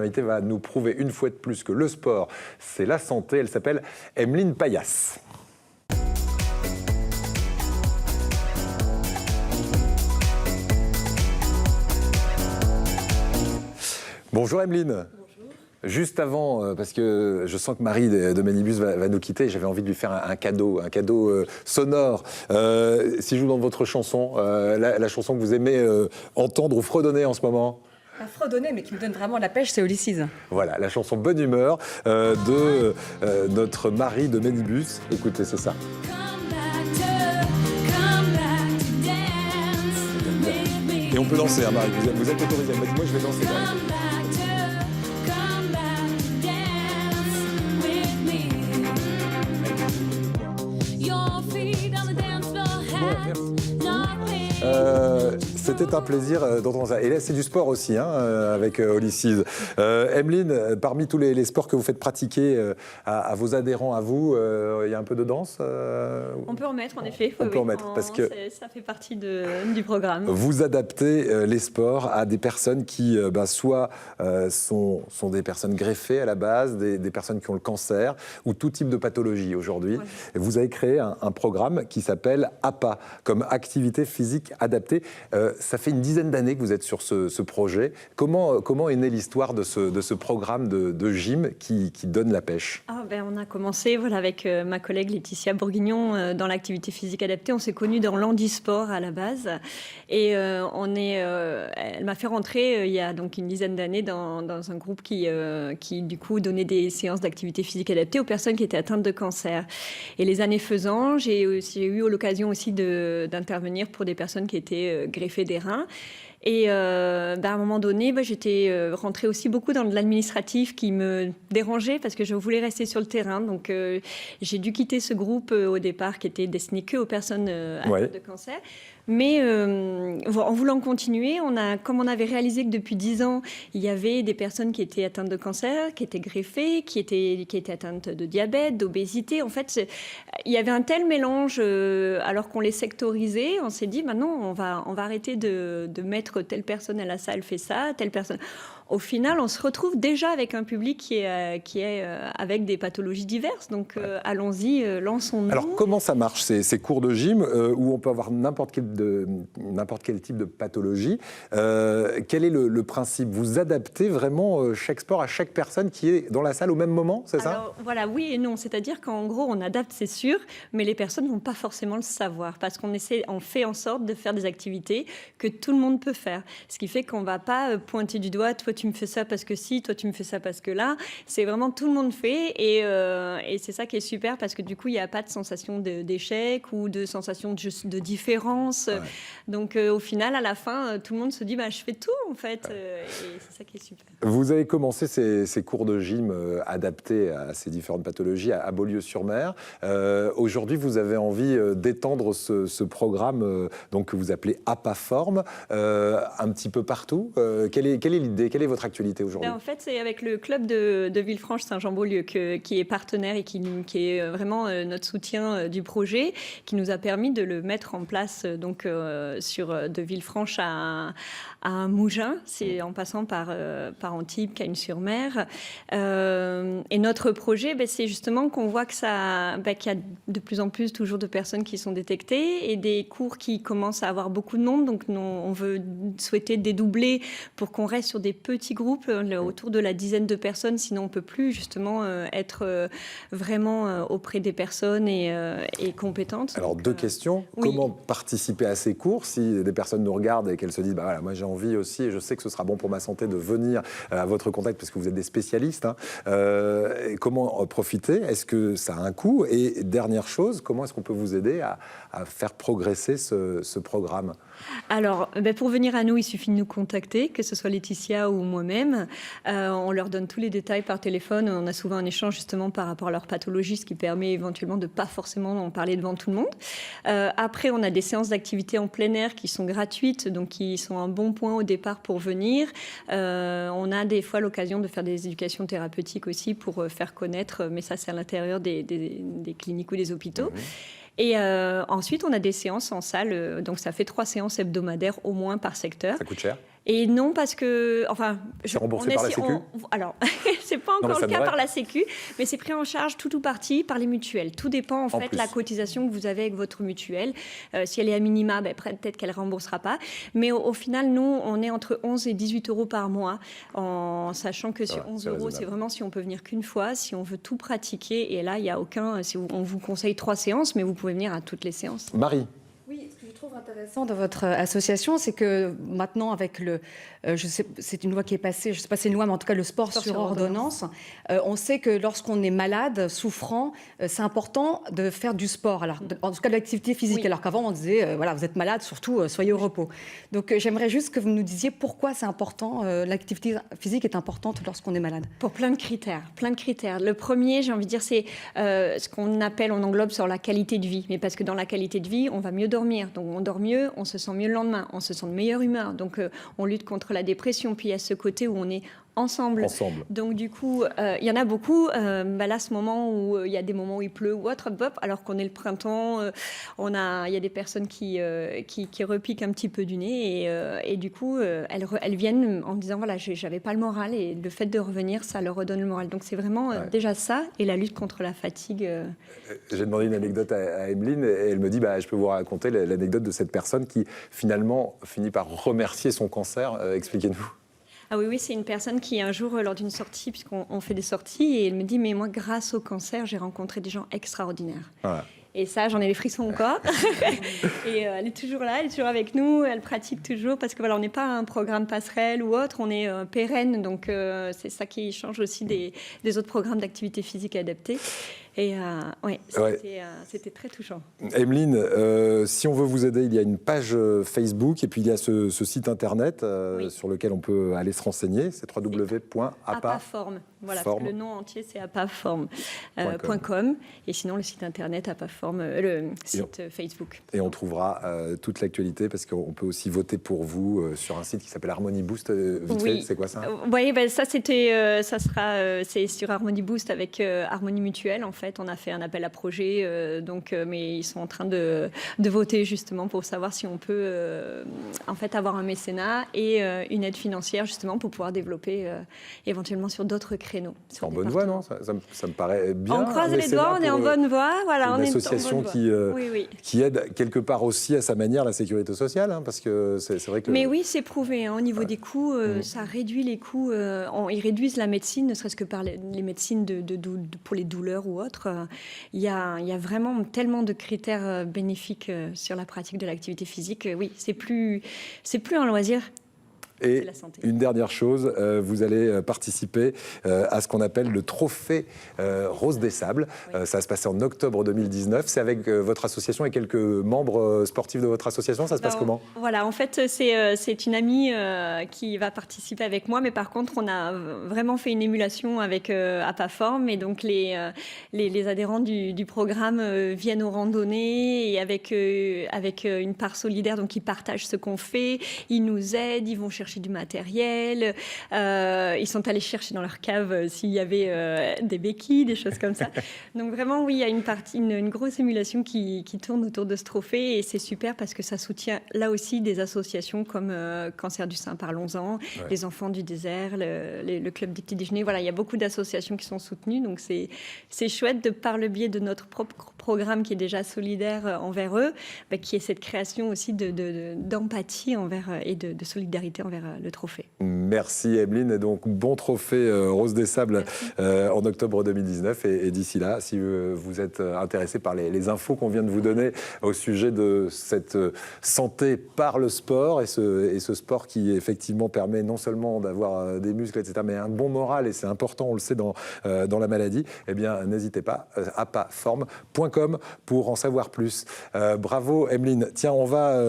invitée va nous prouver une fois de plus que le sport, c'est la santé. Elle s'appelle Emeline Paillasse. Bonjour Emeline. Juste avant, parce que je sens que Marie de Ménibus va nous quitter, j'avais envie de lui faire un cadeau sonore. Si je vous donne votre chanson, la chanson que vous aimez entendre ou fredonner en ce moment. Pas fredonner, mais qui me donne vraiment la pêche, c'est Ulysses. Voilà, la chanson Bonne Humeur de notre Marie de Ménibus. Écoutez, c'est ça. Et on peut danser, hein, Marie, vous êtes autorisée. Elle m'a dit, moi je vais danser. C'était un plaisir d'entendre ça. Et là, c'est du sport aussi, hein, avec Ulysses. Emeline, parmi tous les sports que vous faites pratiquer à vos adhérents, à vous, il y a un peu de danse On peut en mettre, en effet. On peut en mettre, parce que ça fait partie du programme. Vous adaptez les sports à des personnes qui, soit sont des personnes greffées à la base, des personnes qui ont le cancer, ou tout type de pathologie aujourd'hui. Ouais. Vous avez créé un programme qui s'appelle APA, comme activité physique adaptée. Ça fait une dizaine d'années que vous êtes sur ce projet. Comment est née l'histoire de ce programme de gym qui donne la pêche? On a commencé avec ma collègue Laetitia Bourguignon dans l'activité physique adaptée. On s'est connus dans l'handisport à la base. Et elle m'a fait rentrer il y a donc une dizaine d'années dans un groupe qui du coup donnait des séances d'activité physique adaptée aux personnes qui étaient atteintes de cancer. Et les années faisant, j'ai eu l'occasion aussi d'intervenir pour des personnes qui étaient greffées des reins. Et à un moment donné, j'étais rentrée aussi beaucoup dans de l'administratif qui me dérangeait parce que je voulais rester sur le terrain. Donc j'ai dû quitter ce groupe au départ qui était destiné qu'aux personnes atteintes de cancer. Mais en voulant continuer, comme on avait réalisé que depuis 10 ans, il y avait des personnes qui étaient atteintes de cancer, qui étaient greffées, qui étaient atteintes de diabète, d'obésité. En fait, il y avait un tel mélange, alors qu'on les sectorisait, on s'est dit, maintenant, on va arrêter de mettre telle personne à la salle fait ça, telle personne... Au final, on se retrouve déjà avec un public qui est avec des pathologies diverses. Donc, allons-y, lançons-nous. Alors, comment ça marche, ces cours de gym où on peut avoir n'importe quel type de pathologie? Quel est le principe? Vous adaptez vraiment chaque sport à chaque personne qui est dans la salle au même moment, c'est ça? Alors, voilà, oui et non. C'est-à-dire qu'en gros, on adapte, c'est sûr, mais les personnes ne vont pas forcément le savoir parce on fait en sorte de faire des activités que tout le monde peut faire. Ce qui fait qu'on ne va pas pointer du doigt, toi, tu me fais ça parce que si, toi tu me fais ça parce que là. C'est vraiment tout le monde fait et c'est ça qui est super parce que du coup, il n'y a pas de sensation d'échec ou de sensation de différence. Ouais. Donc au final, à la fin, tout le monde se dit je fais tout en fait. Et c'est ça qui est super. Vous avez commencé ces cours de gym adaptés à ces différentes pathologies à Beaulieu-sur-Mer. Aujourd'hui, vous avez envie d'étendre ce programme donc, que vous appelez APAForm un petit peu partout. Quelle est l'idée? Quelle est votre actualité aujourd'hui? En fait, c'est avec le club de Villefranche-Saint-Jean-Beaulieu qui est partenaire et qui est vraiment notre soutien du projet, qui nous a permis de le mettre en place de Villefranche à Mougins, c'est en passant par Antibes, Cagnes-sur-Mer. Et notre projet, c'est justement qu'on voit qu'il y a de plus en plus toujours de personnes qui sont détectées et des cours qui commencent à avoir beaucoup de monde. Donc, on veut souhaiter dédoubler pour qu'on reste sur des petits groupes autour de la dizaine de personnes, sinon on ne peut plus justement être vraiment auprès des personnes et compétentes. Alors, deux questions. Oui. Comment participer à ces cours si des personnes nous regardent et qu'elles se disent moi j'ai envie aussi et je sais que ce sera bon pour ma santé de venir à votre contact parce que vous êtes des spécialistes. Comment profiter? Est-ce que ça a un coût? Et dernière chose, comment est-ce qu'on peut vous aider à faire progresser ce programme? Alors, pour venir à nous, il suffit de nous contacter, que ce soit Laetitia ou moi-même. On leur donne tous les détails par téléphone. On a souvent un échange justement par rapport à leur pathologie, ce qui permet éventuellement de ne pas forcément en parler devant tout le monde. Après, on a des séances d'activité en plein air qui sont gratuites, donc qui sont un bon point au départ pour venir. On a des fois l'occasion de faire des éducations thérapeutiques aussi pour faire connaître, mais ça c'est à l'intérieur des cliniques ou des hôpitaux. Mmh. Et ensuite, on a des séances en salle. Donc, ça fait 3 séances hebdomadaires au moins par secteur. Ça coûte cher? Et non, parce que, enfin, c'est remboursé par la Sécu. Alors, c'est pas encore le cas par la Sécu, mais c'est pris en charge tout ou partie par les mutuelles. Tout dépend en fait de la cotisation que vous avez avec votre mutuelle. Si elle est à minima, peut-être qu'elle remboursera pas. Mais au final, nous, on est entre 11 et 18 euros par mois, en sachant que sur 11 euros, c'est vraiment si on peut venir qu'une fois, si on veut tout pratiquer. Et là, il y a aucun. On vous conseille 3 séances, mais vous pouvez venir à toutes les séances. Marie. Oui, ce que je trouve intéressant dans votre association, c'est que maintenant, avec c'est une loi qui est passée, je ne sais pas si c'est une loi, mais en tout cas le sport sur ordonnance, on sait que lorsqu'on est malade, souffrant, c'est important de faire du sport, alors, en tout cas de l'activité physique, oui. Alors qu'avant on disait, voilà, vous êtes malade, surtout soyez au repos. Donc j'aimerais juste que vous nous disiez pourquoi c'est important, l'activité physique est importante lorsqu'on est malade. Pour plein de critères, plein de critères. Le premier, j'ai envie de dire, c'est ce qu'on appelle, on englobe sur la qualité de vie, mais parce que dans la qualité de vie, on va mieux dormir, donc on dort mieux, on se sent mieux le lendemain, on se sent de meilleure humeur, donc on lutte contre la dépression, puis il y a ce côté où on est ensemble. Donc du coup, il y en a beaucoup. Là, ce moment où il y a des moments où il pleut ou autre, alors qu'on est le printemps, il y a des personnes qui repiquent un petit peu du nez et du coup, elles viennent en disant voilà, j'avais pas le moral et le fait de revenir, ça leur redonne le moral. Donc c'est vraiment déjà ça et la lutte contre la fatigue. J'ai demandé une anecdote à Emeline et elle me dit je peux vous raconter l'anecdote de cette personne qui finalement finit par remercier son cancer. Expliquez-nous. Ah oui, c'est une personne qui, un jour, lors d'une sortie, puisqu'on fait des sorties, et elle me dit, mais moi, grâce au cancer, j'ai rencontré des gens extraordinaires. Voilà. Et ça, j'en ai les frissons encore. Et elle est toujours là, elle est toujours avec nous, elle pratique toujours, parce que voilà, on n'est pas un programme passerelle ou autre, on est pérenne, donc c'est ça qui change aussi des autres programmes d'activité physique adaptée. Et c'était très touchant. Emeline, si on veut vous aider, il y a une page Facebook et puis il y a ce site internet sur lequel on peut aller se renseigner. C'est www.apaform. Voilà, le nom entier c'est apaform.com et sinon le site internet apaform, le site Facebook. Et on trouvera toute l'actualité parce qu'on peut aussi voter pour vous sur un site qui s'appelle Harmony Boost. C'est quoi ça? Oui, ça c'est sur Harmony Boost avec Harmonie Mutuelle en fait. On a fait un appel à projet, mais ils sont en train de voter justement pour savoir si on peut en fait avoir un mécénat et une aide financière justement pour pouvoir développer éventuellement sur d'autres créneaux. C'est en bonne voie, non? Ça me paraît bien. On croise les doigts, on est en bonne voie. Voilà, une association qui aide quelque part aussi à sa manière la sécurité sociale, parce que c'est vrai que... Mais oui, c'est prouvé. Au niveau des coûts, ça réduit les coûts. Ils réduisent la médecine, ne serait-ce que par les médecines pour les douleurs ou autres. Il y a vraiment tellement de critères bénéfiques sur la pratique de l'activité physique. Oui, c'est plus un loisir. Et une dernière chose, vous allez participer à ce qu'on appelle le trophée Rose des Sables. Oui. Ça va se passer en octobre 2019. C'est avec votre association et quelques membres sportifs de votre association. Ça se passe comment? Voilà, en fait, c'est une amie qui va participer avec moi. Mais par contre, on a vraiment fait une émulation avec Apaform. Et donc, les adhérents du programme viennent aux randonnées et avec une part solidaire. Donc, ils partagent ce qu'on fait. Ils nous aident. Ils vont chercher du matériel, ils sont allés chercher dans leur cave s'il y avait des béquilles, des choses comme ça. Donc vraiment, oui, il y a une grosse émulation qui tourne autour de ce trophée et c'est super parce que ça soutient là aussi des associations comme Cancer du sein, parlons-en, les enfants du désert, le club des petits déjeuners. Voilà, il y a beaucoup d'associations qui sont soutenues, donc c'est chouette de par le biais de notre propre programme qui est déjà solidaire envers eux, qui est cette création aussi d'empathie envers et de solidarité envers le trophée. Merci Emeline, et donc bon trophée Rose des Sables en octobre 2019 et d'ici là, si vous êtes intéressé par les infos qu'on vient de vous donner au sujet de cette santé par le sport et ce sport qui effectivement permet non seulement d'avoir des muscles etc., mais un bon moral et c'est important, on le sait dans la maladie, eh bien n'hésitez pas, apaform.com pour en savoir plus. Bravo Emeline. Tiens, on va